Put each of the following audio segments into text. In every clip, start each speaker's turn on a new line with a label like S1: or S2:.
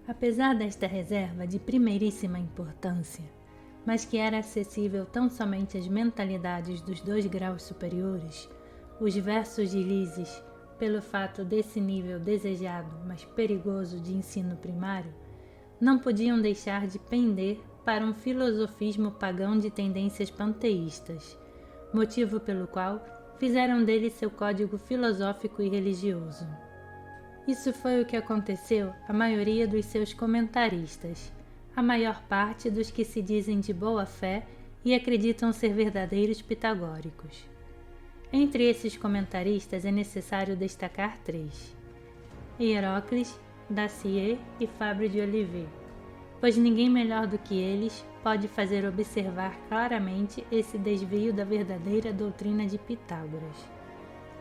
S1: Apesar desta reserva de primeiríssima importância, mas que era acessível tão somente às mentalidades dos 2 graus superiores, os versos de Lises, pelo fato desse nível desejado, mas perigoso de ensino primário, não podiam deixar de pender para um filosofismo pagão de tendências panteístas, motivo pelo qual fizeram dele seu código filosófico e religioso. Isso foi o que aconteceu à maioria dos seus comentaristas, a maior parte dos que se dizem de boa fé e acreditam ser verdadeiros pitagóricos. Entre esses comentaristas é necessário destacar 3: Hierocles, Dacier e Fabre de Olivet, pois ninguém melhor do que eles pode fazer observar claramente esse desvio da verdadeira doutrina de Pitágoras,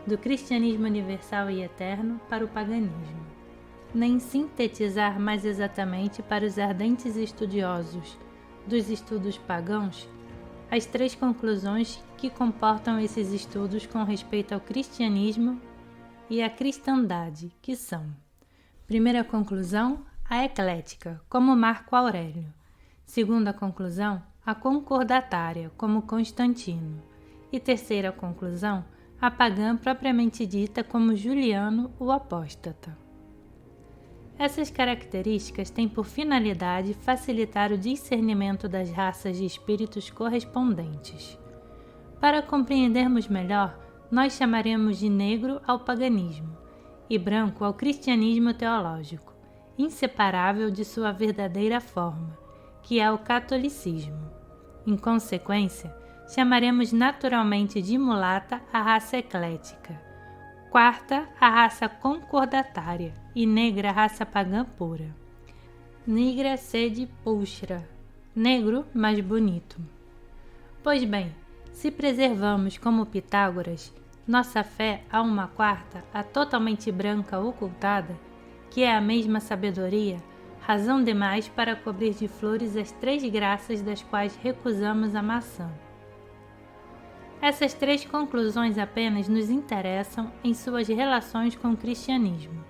S1: do cristianismo universal e eterno para o paganismo, nem sintetizar mais exatamente para os ardentes estudiosos dos estudos pagãos as 3 conclusões que comportam esses estudos com respeito ao cristianismo e à cristandade, que são: primeira conclusão, a eclética, como Marco Aurélio; segunda conclusão, a concordatária, como Constantino; e terceira conclusão, a pagã propriamente dita, como Juliano o Apóstata. Essas características têm por finalidade facilitar o discernimento das raças de espíritos correspondentes. Para compreendermos melhor, nós chamaremos de negro ao paganismo e branco ao cristianismo teológico, inseparável de sua verdadeira forma, que é o catolicismo. Em consequência, chamaremos naturalmente de mulata a raça eclética, quarta a raça concordatária e negra a raça pagã pura. Nigra sede pulchra, negro mais bonito. Pois bem, se preservamos como Pitágoras nossa fé a uma quarta, a totalmente branca ocultada, que é a mesma sabedoria, razão demais para cobrir de flores as 3 graças das quais recusamos a maçã. Essas 3 conclusões apenas nos interessam em suas relações com o cristianismo.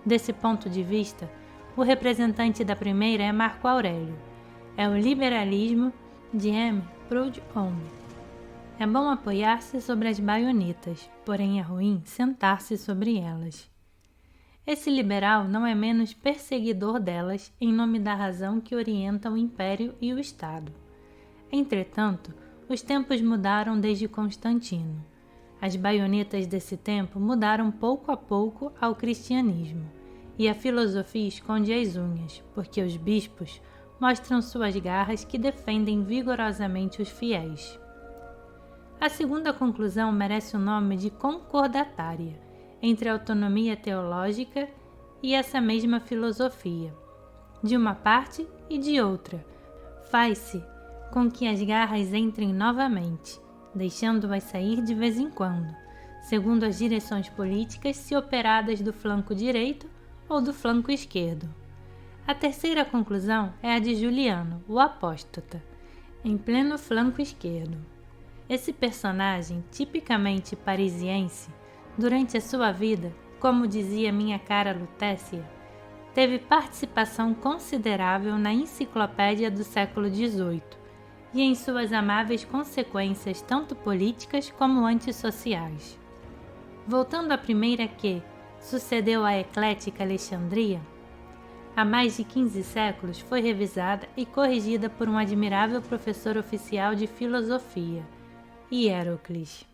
S1: Desse ponto de vista, o representante da primeira é Marco Aurélio. É o liberalismo de M. Proudhon. É bom apoiar-se sobre as baionetas, porém é ruim sentar-se sobre elas. Esse liberal não é menos perseguidor delas em nome da razão que orienta o império e o Estado. Entretanto, os tempos mudaram desde Constantino. As baionetas desse tempo mudaram pouco a pouco ao cristianismo, e a filosofia esconde as unhas, porque os bispos mostram suas garras que defendem vigorosamente os fiéis. A segunda conclusão merece o nome de concordatária, entre a autonomia teológica e essa mesma filosofia. De uma parte e de outra, faz-se com que as garras entrem novamente, deixando-as sair de vez em quando, segundo as direções políticas, se operadas do flanco direito ou do flanco esquerdo. A terceira conclusão é a de Juliano, o Apóstata, em pleno flanco esquerdo. Esse personagem, tipicamente parisiense, durante a sua vida, como dizia minha cara Lutécia, teve participação considerável na enciclopédia do século XVIII e em suas amáveis consequências tanto políticas como antissociais. Voltando à primeira que sucedeu à eclética Alexandria, há mais de 15 séculos foi revisada e corrigida por um admirável professor oficial de filosofia, Hierocles.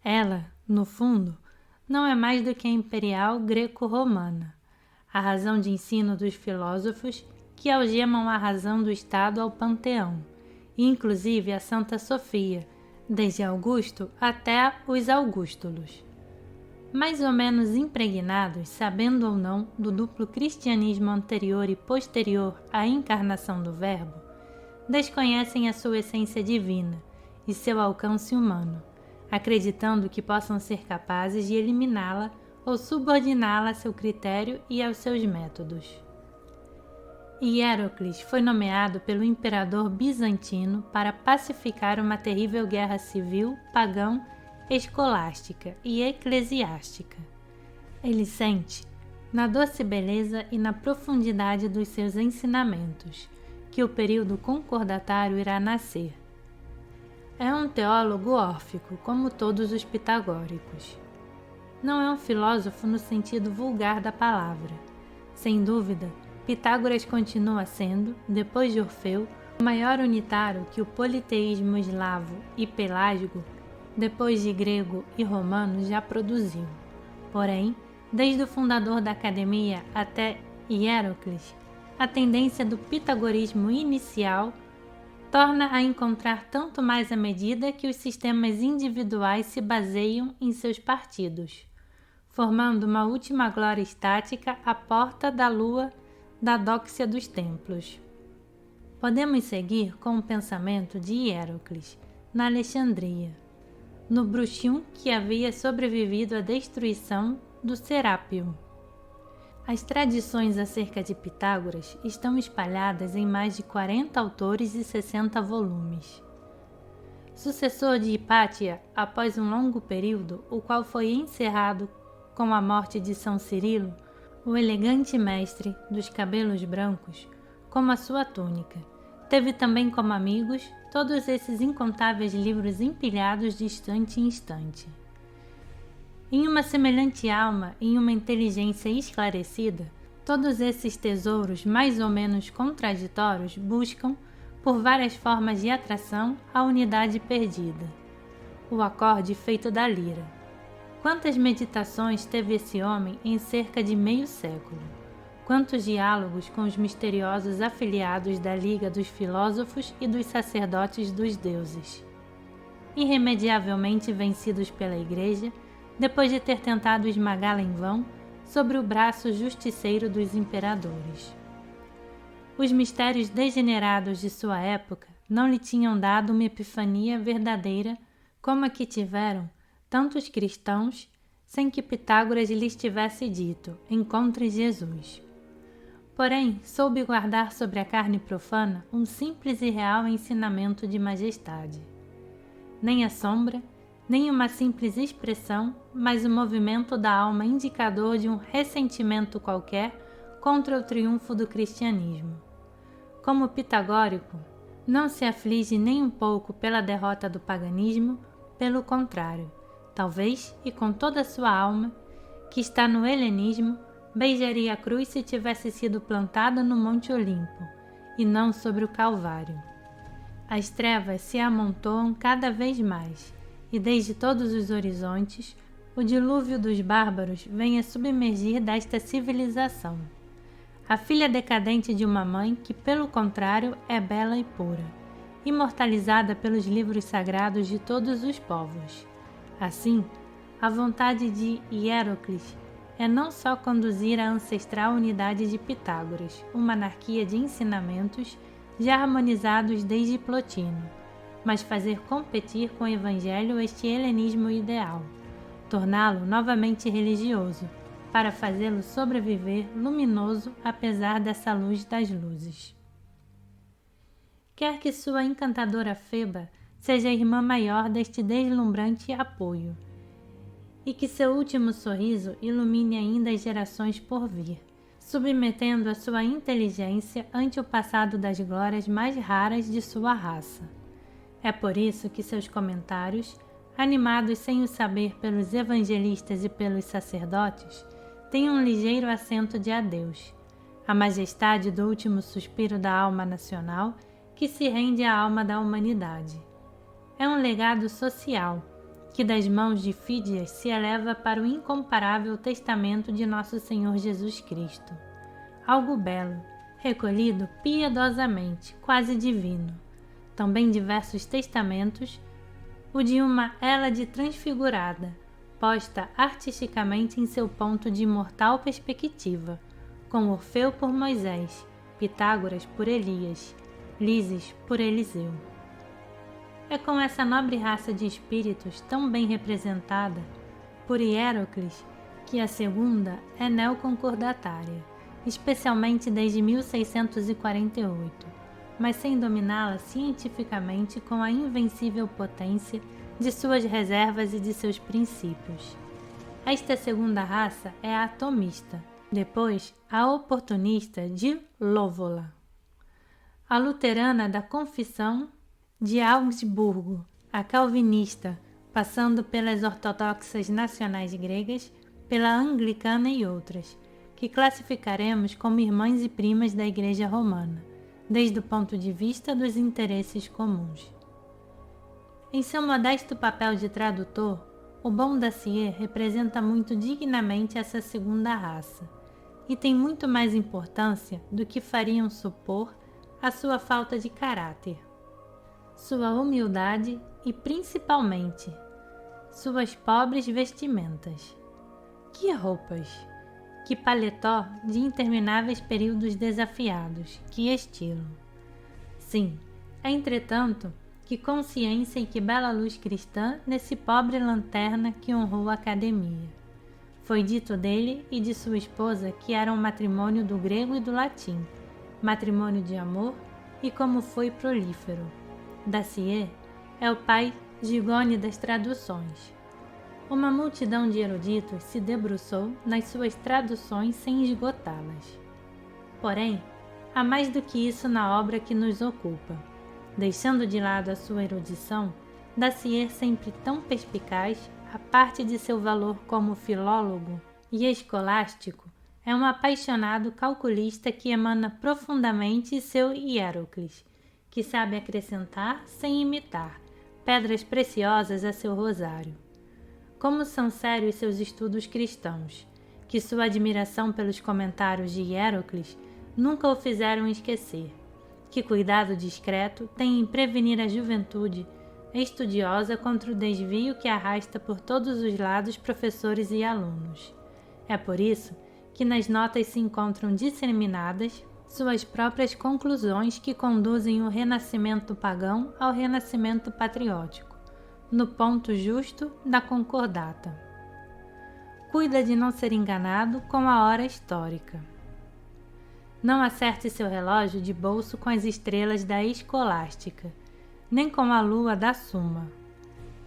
S1: Ela, no fundo, não é mais do que a imperial greco-romana, a razão de ensino dos filósofos que algemam a razão do Estado ao panteão, e inclusive a Santa Sofia, desde Augusto até os Augústulos. Mais ou menos impregnados, sabendo ou não, do duplo cristianismo anterior e posterior à encarnação do Verbo, desconhecem a sua essência divina e seu alcance humano, acreditando que possam ser capazes de eliminá-la ou subordiná-la a seu critério e aos seus métodos. Hierocles foi nomeado pelo imperador bizantino para pacificar uma terrível guerra civil, pagã, escolástica e eclesiástica. Ele sente, na doce beleza e na profundidade dos seus ensinamentos, que o período concordatário irá nascer. É um teólogo órfico, como todos os pitagóricos. Não é um filósofo no sentido vulgar da palavra. Sem dúvida, Pitágoras continua sendo, depois de Orfeu, o maior unitário que o politeísmo eslavo e pelágico, depois de grego e romano, já produziu. Porém, desde o fundador da academia até Hierócles, a tendência do pitagorismo inicial torna a encontrar tanto mais à medida que os sistemas individuais se baseiam em seus partidos, formando uma última glória estática à porta da lua da dóxia dos templos. Podemos seguir com o pensamento de Hierócles, na Alexandria, no bruxium que havia sobrevivido à destruição do Serápio. As tradições acerca de Pitágoras estão espalhadas em mais de 40 autores e 60 volumes. Sucessor de Hipátia após um longo período, o qual foi encerrado com a morte de São Cirilo, o elegante mestre dos cabelos brancos, como a sua túnica, teve também como amigos todos esses incontáveis livros empilhados de instante em instante. Em uma semelhante alma e em uma inteligência esclarecida, todos esses tesouros mais ou menos contraditórios buscam, por várias formas de atração, a unidade perdida, o acorde feito da lira. Quantas meditações teve esse homem em cerca de meio século? Quantos diálogos com os misteriosos afiliados da Liga dos Filósofos e dos Sacerdotes dos Deuses? Irremediavelmente vencidos pela Igreja, depois de ter tentado esmagá-la em vão sobre o braço justiceiro dos imperadores. Os mistérios degenerados de sua época não lhe tinham dado uma epifania verdadeira como a que tiveram tantos cristãos sem que Pitágoras lhes tivesse dito: encontre Jesus. Porém, soube guardar sobre a carne profana um simples e real ensinamento de majestade. Nem a sombra, nem uma simples expressão, mas o movimento da alma indicador de um ressentimento qualquer contra o triunfo do cristianismo. Como pitagórico, não se aflige nem um pouco pela derrota do paganismo, pelo contrário, talvez, e com toda a sua alma, que está no helenismo, beijaria a cruz se tivesse sido plantada no Monte Olimpo, e não sobre o Calvário. As trevas se amontoam cada vez mais, e desde todos os horizontes, o dilúvio dos bárbaros vem a submergir desta civilização. A filha decadente de uma mãe que, pelo contrário, é bela e pura, imortalizada pelos livros sagrados de todos os povos. Assim, a vontade de Hierócles é não só conduzir à ancestral unidade de Pitágoras, uma anarquia de ensinamentos já harmonizados desde Plotino, mas fazer competir com o Evangelho este helenismo ideal, torná-lo novamente religioso, para fazê-lo sobreviver luminoso apesar dessa luz das luzes. Quer que sua encantadora Feba seja a irmã maior deste deslumbrante apoio, e que seu último sorriso ilumine ainda as gerações por vir, submetendo a sua inteligência ante o passado das glórias mais raras de sua raça. É por isso que seus comentários, animados sem o saber pelos evangelistas e pelos sacerdotes, têm um ligeiro acento de adeus, a majestade do último suspiro da alma nacional que se rende à alma da humanidade. É um legado social, que das mãos de Fídias se eleva para o incomparável testamento de nosso Senhor Jesus Cristo. Algo belo, recolhido piedosamente, quase divino. Também diversos testamentos, o de uma Hélade transfigurada, posta artisticamente em seu ponto de imortal perspectiva, com Orfeu por Moisés, Pitágoras por Elias, Lises por Eliseu. É com essa nobre raça de espíritos tão bem representada por Hierócles que a segunda é neoconcordatária, especialmente desde 1648, mas sem dominá-la cientificamente com a invencível potência de suas reservas e de seus princípios. Esta segunda raça é a atomista, Depois, a oportunista de Lóvola, a luterana da Confissão de Augsburgo, a calvinista, passando pelas ortodoxas nacionais gregas, pela anglicana e outras, que classificaremos como irmãs e primas da Igreja Romana, desde o ponto de vista dos interesses comuns. Em seu modesto papel de tradutor, o bom Dacier representa muito dignamente essa segunda raça, e tem muito mais importância do que fariam supor a sua falta de caráter, sua humildade e, principalmente, suas pobres vestimentas. Que roupas! Que paletó de intermináveis períodos desafiados! Que estilo! Sim, entretanto, que consciência e que bela luz cristã nesse pobre lanterna que honrou a academia. Foi dito dele e de sua esposa que era um matrimônio do grego e do latim, matrimônio de amor e como foi prolífero. Dacier é o pai Gigone das traduções. Uma multidão de eruditos se debruçou nas suas traduções sem esgotá-las. Porém, há mais do que isso na obra que nos ocupa. Deixando de lado a sua erudição, Dacier, sempre tão perspicaz, a parte de seu valor como filólogo e escolástico, é um apaixonado calculista que emana profundamente seu Hierocles, que sabe acrescentar sem imitar pedras preciosas a seu rosário. Como são sérios seus estudos cristãos, que sua admiração pelos comentários de Hierocles nunca o fizeram esquecer. Que cuidado discreto tem em prevenir a juventude estudiosa contra o desvio que arrasta por todos os lados professores e alunos. É por isso que nas notas se encontram disseminadas suas próprias conclusões que conduzem o renascimento pagão ao renascimento patriótico, no ponto justo da concordata. Cuida de não ser enganado com a hora histórica. Não acerte seu relógio de bolso com as estrelas da escolástica, nem com a lua da Suma.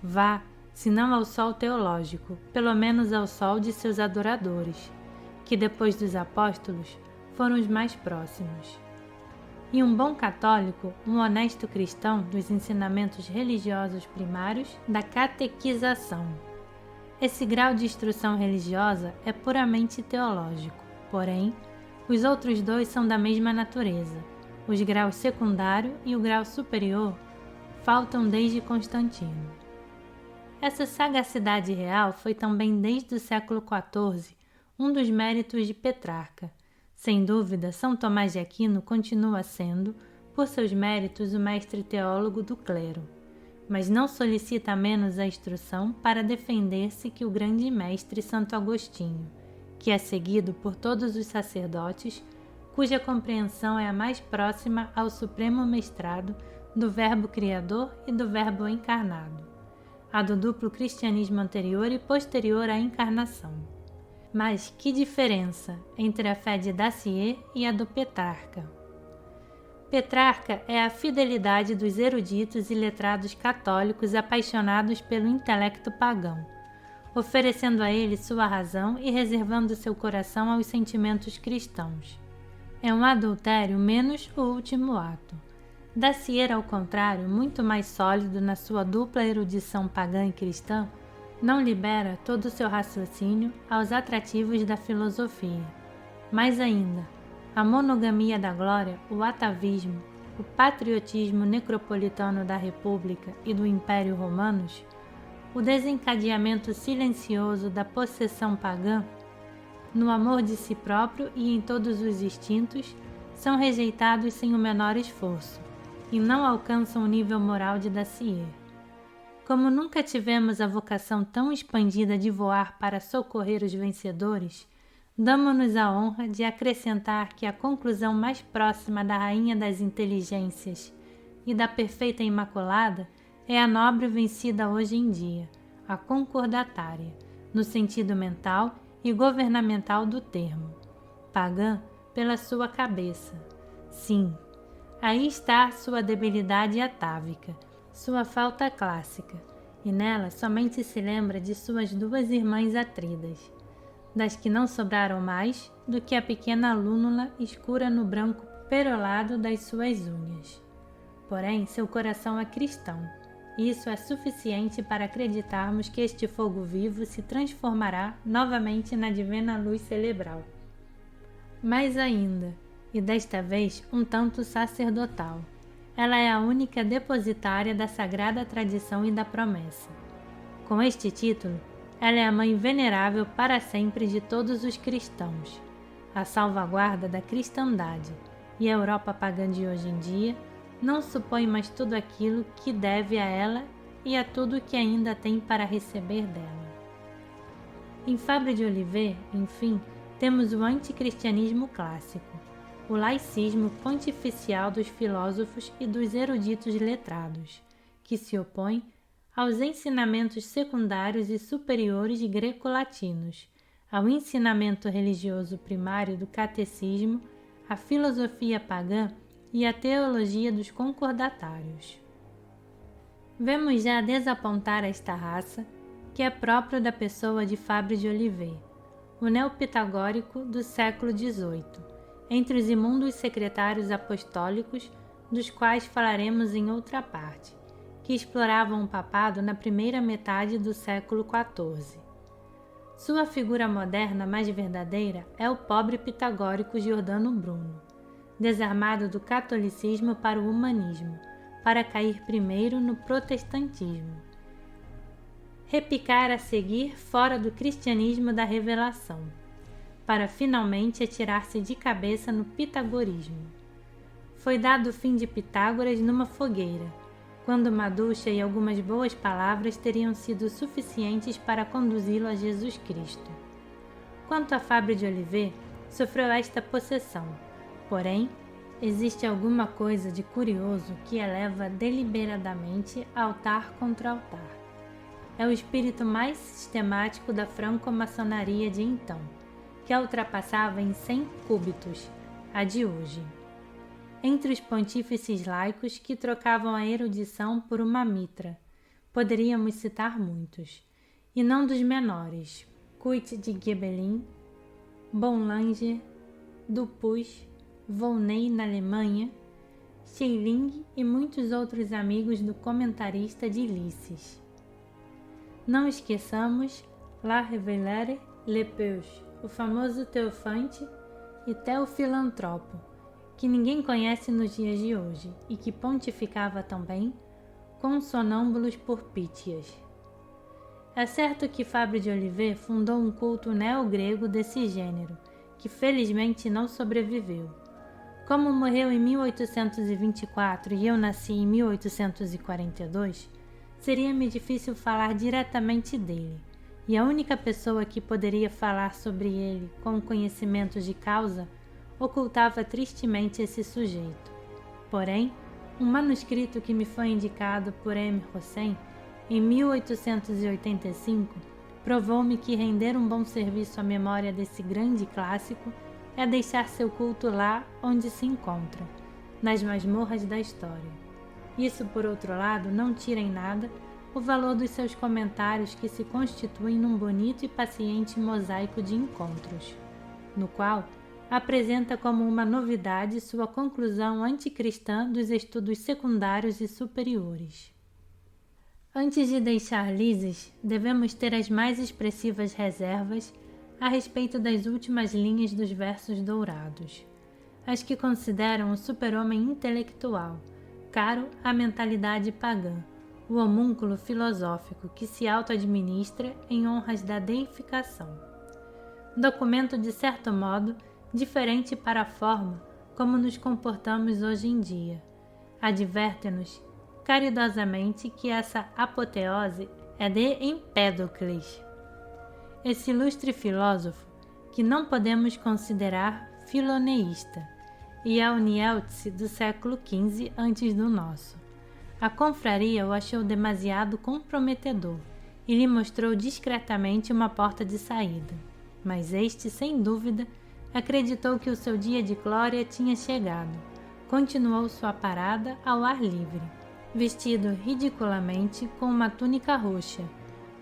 S1: Vá, se não ao sol teológico, pelo menos ao sol de seus adoradores, que depois dos apóstolos foram os mais próximos. E um bom católico, um honesto cristão dos ensinamentos religiosos primários da catequização. Esse grau de instrução religiosa é puramente teológico, porém, os outros dois são da mesma natureza. Os graus secundário e o grau superior faltam desde Constantino. Essa sagacidade real foi também desde o século XIV um dos méritos de Petrarca. Sem dúvida, São Tomás de Aquino continua sendo, por seus méritos, o mestre teólogo do clero, mas não solicita menos a instrução para defender-se que o grande mestre Santo Agostinho, que é seguido por todos os sacerdotes, cuja compreensão é a mais próxima ao supremo mestrado do Verbo Criador e do Verbo Encarnado, a do duplo cristianismo anterior e posterior à encarnação. Mas que diferença entre a fé de Dacier e a do Petrarca! Petrarca é a fidelidade dos eruditos e letrados católicos apaixonados pelo intelecto pagão, oferecendo a ele sua razão e reservando seu coração aos sentimentos cristãos. É um adultério menos o último ato. Dacier, ao contrário, muito mais sólido na sua dupla erudição pagã e cristã, não libera todo o seu raciocínio aos atrativos da filosofia. Mais ainda, a monogamia da glória, o atavismo, o patriotismo necropolitano da República e do Império Romanos, o desencadeamento silencioso da possessão pagã, no amor de si próprio e em todos os instintos, são rejeitados sem o menor esforço e não alcançam o nível moral de Dacier. Como nunca tivemos a vocação tão expandida de voar para socorrer os vencedores, damo-nos a honra de acrescentar que a conclusão mais próxima da rainha das inteligências e da perfeita imaculada é a nobre vencida hoje em dia, a concordatária, no sentido mental e governamental do termo, pagã pela sua cabeça. Sim, aí está sua debilidade atávica, sua falta clássica, e nela somente se lembra de suas duas irmãs atridas. das que não sobraram mais do que a pequena lúnula escura no branco perolado das suas unhas. Porém, seu coração é cristão, e isso é suficiente para acreditarmos que este fogo vivo se transformará novamente na divina luz cerebral. Mais ainda, e desta vez um tanto sacerdotal, ela é a única depositária da sagrada tradição e da promessa. Com este título, ela é a mãe venerável para sempre de todos os cristãos, a salvaguarda da cristandade, e a Europa pagã de hoje em dia não supõe mais tudo aquilo que deve a ela e a tudo que ainda tem para receber dela. Em Fabre de Olivet, enfim, temos o anticristianismo clássico, o laicismo pontificial dos filósofos e dos eruditos letrados, que se opõe aos ensinamentos secundários e superiores greco-latinos, ao ensinamento religioso primário do catecismo, à filosofia pagã e à teologia dos concordatários. Vemos já desapontar esta raça, que é próprio da pessoa de Fabre de Olivet, o neopitagórico do século XVIII, entre os imundos secretários apostólicos, dos quais falaremos em outra parte, que exploravam o papado na primeira metade do século XIV. Sua figura moderna mais verdadeira é o pobre pitagórico Giordano Bruno, desarmado do catolicismo para o humanismo, para cair primeiro no protestantismo. Repicar a seguir fora do cristianismo da revelação, para finalmente atirar-se de cabeça no pitagorismo. Foi dado o fim de Pitágoras numa fogueira, quando uma ducha e algumas boas palavras teriam sido suficientes para conduzi-lo a Jesus Cristo. Quanto a Fabre de Olivet, sofreu esta possessão. Porém, existe alguma coisa de curioso que eleva deliberadamente altar contra altar. É o espírito mais sistemático da franco-maçonaria de então, que a ultrapassava em 100 cúbitos, a de hoje. Entre os pontífices laicos que trocavam a erudição por uma mitra, poderíamos citar muitos, e não dos menores, Cuit de Gebelin, Bonlanger, Dupuis, Volney na Alemanha, Schelling e muitos outros amigos do comentarista de Lices. Não esqueçamos La Révélère Lepeuch, o famoso Teofante e Teofilantropo, que ninguém conhece nos dias de hoje e que pontificava também com sonâmbulos por Pítias. É certo que Fabre de Olivet fundou um culto neogrego desse gênero, que felizmente não sobreviveu. Como morreu em 1824 e eu nasci em 1842, seria-me difícil falar diretamente dele, e a única pessoa que poderia falar sobre ele com conhecimento de causa ocultava tristemente esse sujeito. Porém, um manuscrito que me foi indicado por M. Hossein em 1885 provou-me que render um bom serviço à memória desse grande clássico é deixar seu culto lá onde se encontra, nas masmorras da história. Isso, por outro lado, não tira em nada o valor dos seus comentários, que se constituem num bonito e paciente mosaico de encontros, no qual apresenta como uma novidade sua conclusão anticristã dos estudos secundários e superiores. Antes de deixar Lises, devemos ter as mais expressivas reservas a respeito das últimas linhas dos versos dourados, as que consideram o super-homem intelectual, caro à mentalidade pagã, o homúnculo filosófico que se auto-administra em honras da deificação. Documento, de certo modo, diferente para a forma como nos comportamos hoje em dia. Adverte-nos caridosamente que essa apoteose é de Empédocles, esse ilustre filósofo que não podemos considerar filoneísta, e é o Nieltse do século XV antes do nosso. A confraria o achou demasiado comprometedor e lhe mostrou discretamente uma porta de saída, mas este, sem dúvida, acreditou que o seu dia de glória tinha chegado. Continuou sua parada ao ar livre, vestido ridiculamente com uma túnica roxa,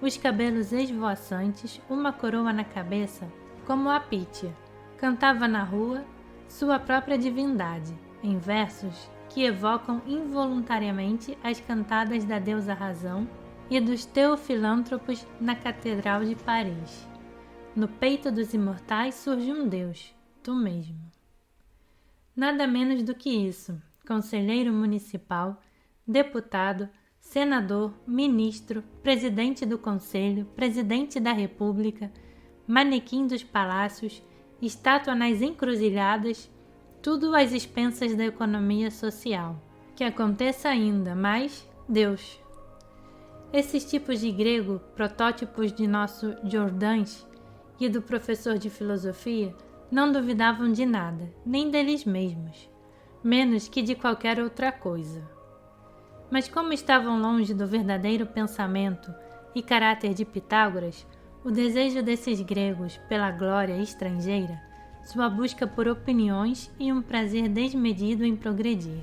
S1: os cabelos esvoaçantes, uma coroa na cabeça como a Pítia, cantava na rua sua própria divindade, em versos que evocam involuntariamente as cantadas da deusa Razão e dos teofilântropos na Catedral de Paris. No peito dos imortais surge um Deus, tu mesmo. Nada menos do que isso, conselheiro municipal, deputado, senador, ministro, presidente do Conselho, presidente da República, manequim dos palácios, estátua nas encruzilhadas, tudo às expensas da economia social. Que aconteça ainda, mas Deus. Esses tipos de grego, protótipos de nosso Jordães e do professor de filosofia, não duvidavam de nada, nem deles mesmos, menos que de qualquer outra coisa. Mas como estavam longe do verdadeiro pensamento e caráter de Pitágoras, o desejo desses gregos pela glória estrangeira, sua busca por opiniões e um prazer desmedido em progredir.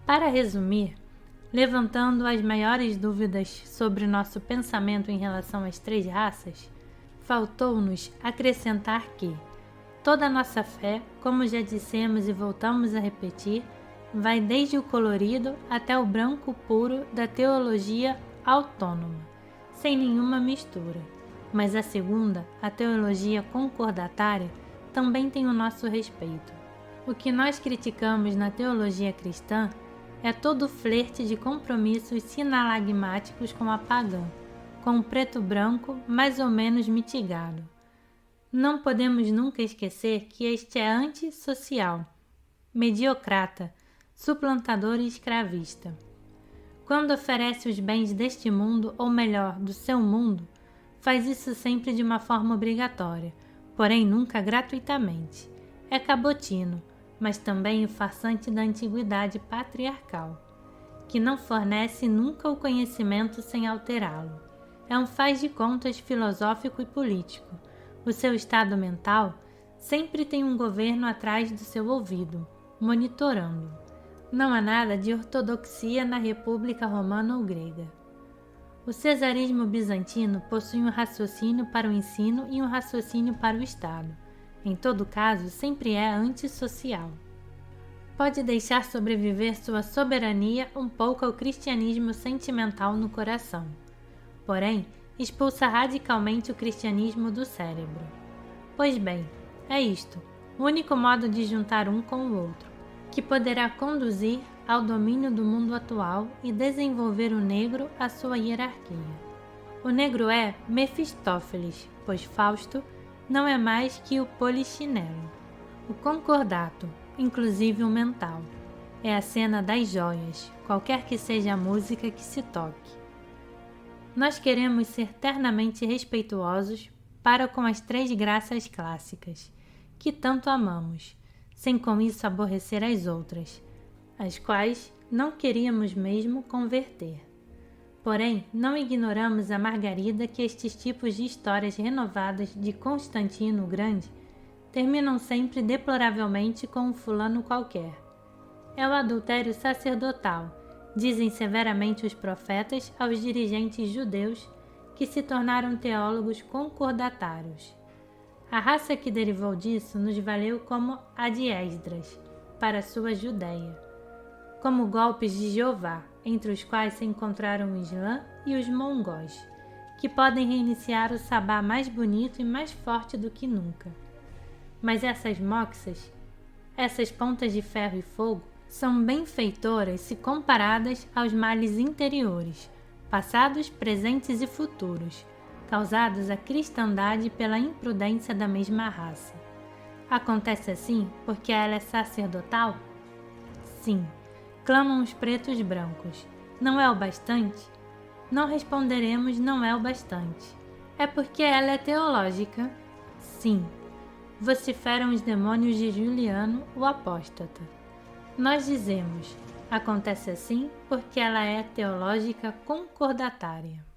S1: Para resumir, levantando as maiores dúvidas sobre nosso pensamento em relação às três raças, faltou-nos acrescentar que toda a nossa fé, como já dissemos e voltamos a repetir, vai desde o colorido até o branco puro da teologia autônoma, sem nenhuma mistura. Mas a segunda, a teologia concordatária, também tem o nosso respeito. O que nós criticamos na teologia cristã é todo o flerte de compromissos sinalagmáticos com a pagã, com o preto-branco mais ou menos mitigado. Não podemos nunca esquecer que este é antissocial, mediocrata, suplantador e escravista. Quando oferece os bens deste mundo, ou melhor, do seu mundo, faz isso sempre de uma forma obrigatória, porém nunca gratuitamente. É cabotino, mas também o farsante da antiguidade patriarcal, que não fornece nunca o conhecimento sem alterá-lo. É um faz de contas filosófico e político. O seu estado mental sempre tem um governo atrás do seu ouvido, monitorando. Não há nada de ortodoxia na República Romana ou Grega. O cesarismo bizantino possui um raciocínio para o ensino e um raciocínio para o Estado. Em todo caso, sempre é antissocial. Pode deixar sobreviver sua soberania um pouco ao cristianismo sentimental no coração. Porém, expulsa radicalmente o cristianismo do cérebro. Pois bem, é isto, o único modo de juntar um com o outro, que poderá conduzir ao domínio do mundo atual e desenvolver o negro à sua hierarquia. O negro é Mefistófeles, pois Fausto não é mais que o polichinelo. O concordato, inclusive o mental, é a cena das joias, qualquer que seja a música que se toque. Nós queremos ser ternamente respeituosos para com as três graças clássicas, que tanto amamos, sem com isso aborrecer as outras, as quais não queríamos mesmo converter. Porém, não ignoramos a margarida que estes tipos de histórias renovadas de Constantino o Grande terminam sempre deploravelmente com um fulano qualquer. É o adultério sacerdotal, dizem severamente os profetas aos dirigentes judeus que se tornaram teólogos concordatários. A raça que derivou disso nos valeu como a de Esdras, para sua Judéia, como golpes de Jeová, entre os quais se encontraram o Islã e os mongóis, que podem reiniciar o sabá mais bonito e mais forte do que nunca. Mas essas moxas, essas pontas de ferro e fogo, são benfeitoras se comparadas aos males interiores, passados, presentes e futuros, causados à cristandade pela imprudência da mesma raça. Acontece assim porque ela é sacerdotal? Sim, clamam os pretos brancos. Não é o bastante? Não responderemos não é o bastante. É porque ela é teológica? Sim, vociferam os demônios de Juliano, o apóstata. Nós dizemos, acontece assim porque ela é teológica concordatária.